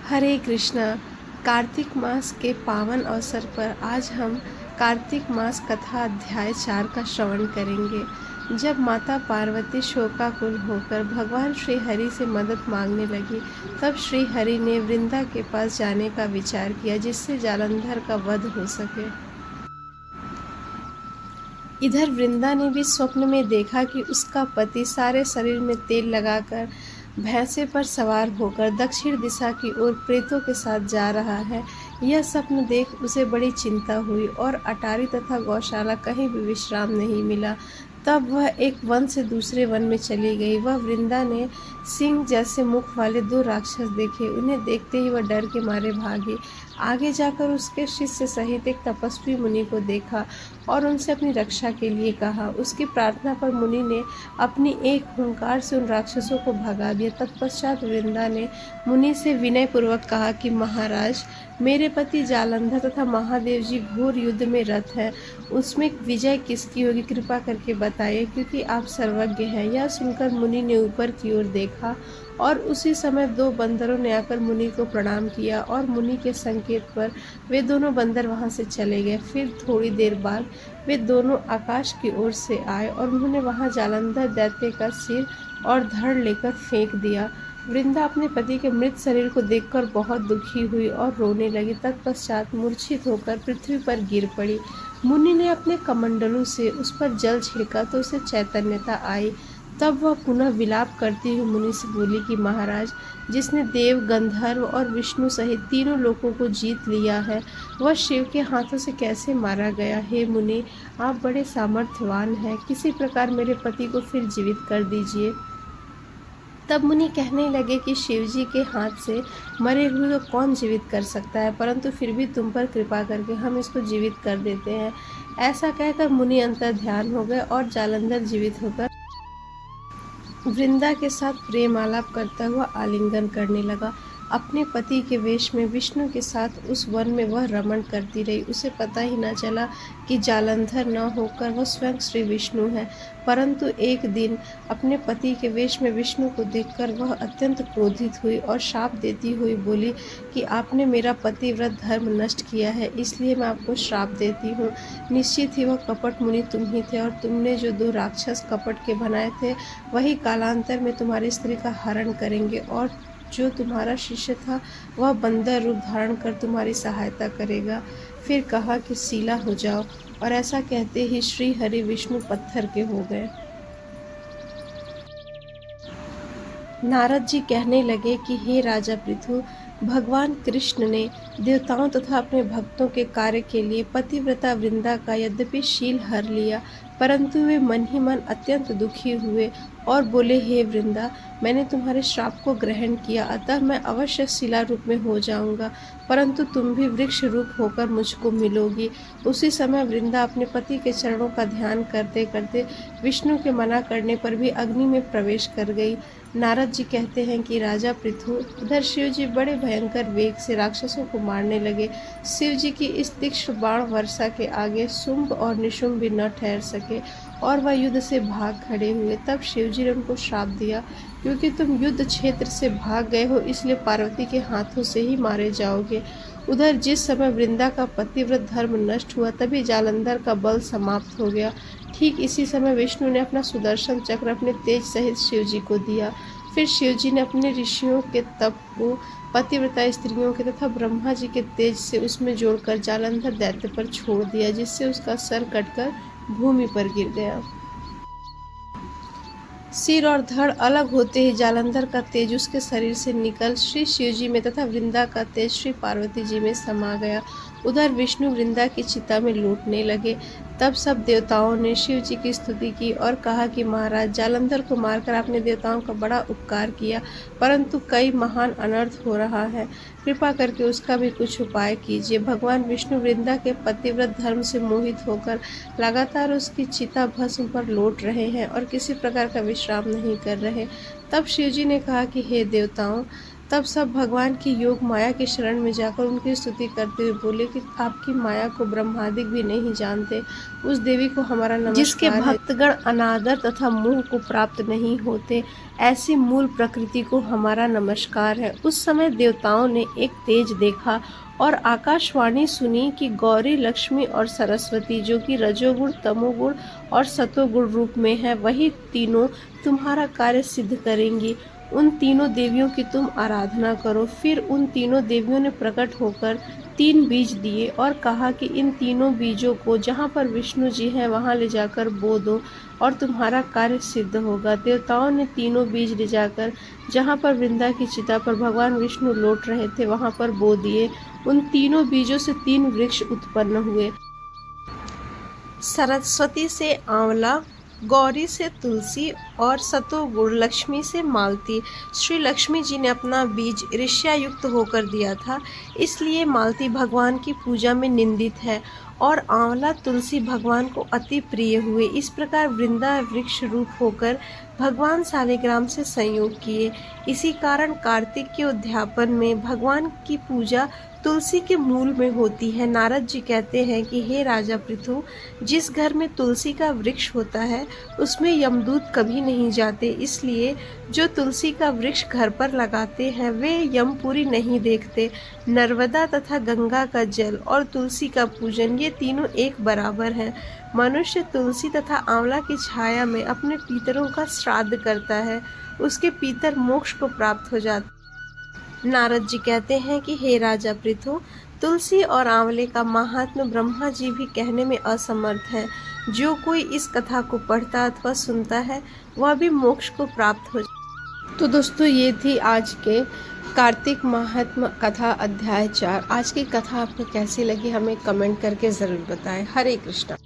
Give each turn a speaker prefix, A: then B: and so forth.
A: हरे कृष्णा। कार्तिक मास के पावन अवसर पर आज हम कार्तिक मास कथा अध्याय 4 का श्रवण करेंगे। जब माता पार्वती शोकाकुल होकर भगवान श्री हरि से मदद मांगने लगी, तब श्री हरि ने वृंदा के पास जाने का विचार किया, जिससे जालंधर का वध हो सके। इधर वृंदा ने भी स्वप्न में देखा कि उसका पति सारे शरीर में तेल लगाकर भैंसे पर सवार होकर दक्षिण दिशा की ओर प्रेतों के साथ जा रहा है। यह स्वप्न देख उसे बड़ी चिंता हुई और अटारी तथा गौशाला कहीं भी विश्राम नहीं मिला। तब वह एक वन से दूसरे वन में चली गई। वह वृंदा ने सिंह जैसे मुख वाले 2 राक्षस देखे। उन्हें देखते ही वह डर के मारे भागी। आगे जाकर उसके शिष्य सहित एक तपस्वी मुनि को देखा और उनसे अपनी रक्षा के लिए कहा। उसकी प्रार्थना पर मुनि ने अपनी एक हुंकार से उन राक्षसों को भगा दिया। तत्पश्चात वृंदा ने मुनि से विनय पूर्वक कहा कि महाराज, मेरे पति जालंधर तथा महादेव जी घोर युद्ध में रत है। उसमें विजय किसकी होगी, कृपा करके बताइए, क्योंकि आप सर्वज्ञ हैं। यह सुनकर मुनि ने ऊपर की ओर देखा और उसी समय 2 बंदरों ने आकर मुनि को प्रणाम किया और मुनि के संकेत पर वे दोनों बंदर वहां से चले गए। फिर थोड़ी देर बाद वे दोनों आकाश की ओर से आए और उन्होंने वहां जालंधर दैत्य का सिर और धड़ लेकर फेंक दिया। वृंदा अपने पति के मृत शरीर को देखकर बहुत दुखी हुई और रोने लगी। तत्पश्चात मूर्छित होकर पृथ्वी पर गिर पड़ी। मुनि ने अपने कमंडलों से उस पर जल छिड़का तो उसे चैतन्यता आई। तब वह पुनः विलाप करती हुई मुनि से बोली कि महाराज, जिसने देव, गंधर्व और विष्णु सहित तीनों लोकों को जीत लिया है, वह शिव के हाथों से कैसे मारा गया। हे मुनि, आप बड़े सामर्थ्यवान हैं, किसी प्रकार मेरे पति को फिर जीवित कर दीजिए। तब मुनि कहने लगे कि शिवजी के हाथ से मरे हुए को कौन जीवित कर सकता है, परंतु फिर भी तुम पर कृपा करके हम इसको जीवित कर देते हैं। ऐसा कहकर मुनि अंतर ध्यान हो गए और जालंधर जीवित होकर वृंदा के साथ प्रेम आलाप करता हुआ आलिंगन करने लगा। अपने पति के वेश में विष्णु के साथ उस वन में वह रमण करती रही। उसे पता ही न चला कि जालंधर न होकर वह स्वयं श्री विष्णु है। परंतु एक दिन अपने पति के वेश में विष्णु को देखकर वह अत्यंत क्रोधित हुई और शाप देती हुई बोली कि आपने मेरा पतिव्रत धर्म नष्ट किया है, इसलिए मैं आपको श्राप देती हूँ। निश्चित ही वह कपट मुनि तुम ही थे और तुमने जो 2 राक्षस कपट के बनाए थे, वही कालांतर में तुम्हारी स्त्री का हरण करेंगे और जो तुम्हारा शिष्य था वह बंदर रूप धारण कर तुम्हारी सहायता करेगा। फिर कहा कि सीला हो जाओ, और ऐसा कहते ही श्री हरि विष्णु पत्थर के हो गए। नारद जी कहने लगे कि हे राजा पृथु, भगवान कृष्ण ने देवताओं तथा अपने भक्तों के कार्य के लिए पतिव्रता वृंदा का यद्यपि शील हर लिया, परंतु वे मन ही मन अत्यंत दुखी हुए और बोले, हे वृंदा, मैंने तुम्हारे श्राप को ग्रहण किया, अतः मैं अवश्य शिला रूप में हो जाऊंगा, परंतु तुम भी वृक्ष रूप होकर मुझको मिलोगी। उसी समय वृंदा अपने पति के चरणों का ध्यान करते करते विष्णु के मना करने पर भी अग्नि में प्रवेश कर गई। नारद जी कहते हैं कि राजा पृथु, इधर शिव जी बड़े भयंकर वेग से राक्षसों को मारने लगे। शिव जी की इस तीक्ष्ण बाण वर्षा के आगे शुंभ और निशुंभ भी न ठहर सके और वह युद्ध से भाग खड़े हुए। तब शिव जी ने उनको श्राप दिया, क्योंकि तुम युद्ध क्षेत्र से भाग गए हो, इसलिए पार्वती के हाथों से ही मारे जाओगे। उधर जिस समय वृंदा का पतिव्रत धर्म नष्ट हुआ, तभी जालंधर का बल समाप्त हो गया। ठीक इसी समय विष्णु ने अपना सुदर्शन चक्र अपने तेज सहित शिव जी को दिया। फिर शिव जी ने अपने ऋषियों के तप को पतिव्रता स्त्रियों के तथा ब्रह्मा जी के तेज से उसमें जोड़कर जालंधर दैत्य पर छोड़ दिया, जिससे उसका सर कटकर भूमि पर गिर गया। सिर और धड़ अलग होते ही जालंधर का तेज उसके शरीर से निकल श्री शिव जी में तथा वृंदा का तेज श्री पार्वती जी में समा गया। उधर विष्णु वृंदा की चिता में लूटने लगे। तब सब देवताओं ने शिव जी की स्तुति की और कहा कि महाराज, जालंधर को मारकर आपने देवताओं का बड़ा उपकार किया, परंतु कई महान अनर्थ हो रहा है, कृपा करके उसका भी कुछ उपाय कीजिए। भगवान विष्णु वृंदा के पतिव्रत धर्म से मोहित होकर लगातार उसकी चिता भस्म पर लौट रहे हैं और किसी प्रकार का विश्राम नहीं कर रहे। तब शिव जी ने कहा कि हे देवताओं, तब सब भगवान की योग माया के शरण में जाकर उनकी स्तुति करते हुए बोले कि आपकी माया को ब्रह्मादिक भी नहीं जानते। उस देवी को हमारा नमस्कार जिसके भक्तगण अनादर तथा मोह को प्राप्त नहीं होते, ऐसी मूल प्रकृति को हमारा नमस्कार है। उस समय देवताओं ने एक तेज देखा और आकाशवाणी सुनी कि गौरी, लक्ष्मी और सरस्वती, जो कि रजोगुण, तमोगुण और सतोगुण रूप में है, वही तीनों तुम्हारा कार्य सिद्ध करेंगी। उन तीनों देवियों की तुम आराधना करो। फिर उन तीनों देवियों ने प्रकट होकर 3 बीज दिए और कहा कि इन तीनों बीजों को जहाँ पर विष्णु जी हैं वहाँ ले जाकर बो दो और तुम्हारा कार्य सिद्ध होगा। देवताओं ने तीनों बीज ले जाकर जहाँ पर वृंदा की चिता पर भगवान विष्णु लौट रहे थे वहाँ पर बो दिए। उन तीनों बीजों से 3 वृक्ष उत्पन्न हुए। सरस्वती से आंवला, गौरी से तुलसी और सतोगुण लक्ष्मी से मालती। श्री लक्ष्मी जी ने अपना बीज ईर्ष्यायुक्त होकर दिया था, इसलिए मालती भगवान की पूजा में निंदित है और आंवला, तुलसी भगवान को अति प्रिय हुए। इस प्रकार वृंदा वृक्ष रूप होकर भगवान शालिग्राम से संयोग किए। इसी कारण कार्तिक के उद्यापन में भगवान की पूजा तुलसी के मूल में होती है। नारद जी कहते हैं कि हे राजा पृथु, जिस घर में तुलसी का वृक्ष होता है उसमें यमदूत कभी नहीं जाते, इसलिए जो तुलसी का वृक्ष घर पर लगाते हैं वे यमपुरी नहीं देखते। नर्मदा तथा गंगा का जल और तुलसी का पूजन, ये तीनों एक बराबर हैं। मनुष्य तुलसी तथा आंवला की छाया में अपने पितरों का श्राद्ध करता है, उसके पितर मोक्ष को प्राप्त हो जाते। नारद जी कहते हैं कि हे राजा पृथु, तुलसी और आंवले का महात्म्य ब्रह्मा जी भी कहने में असमर्थ है। जो कोई इस कथा को पढ़ता अथवा सुनता है वह भी मोक्ष को प्राप्त हो जाता। तो दोस्तों, ये थी आज के कार्तिक महात्म्य कथा अध्याय 4। आज की कथा आपको कैसी लगी हमें कमेंट करके ज़रूर बताएं। हरे कृष्णा।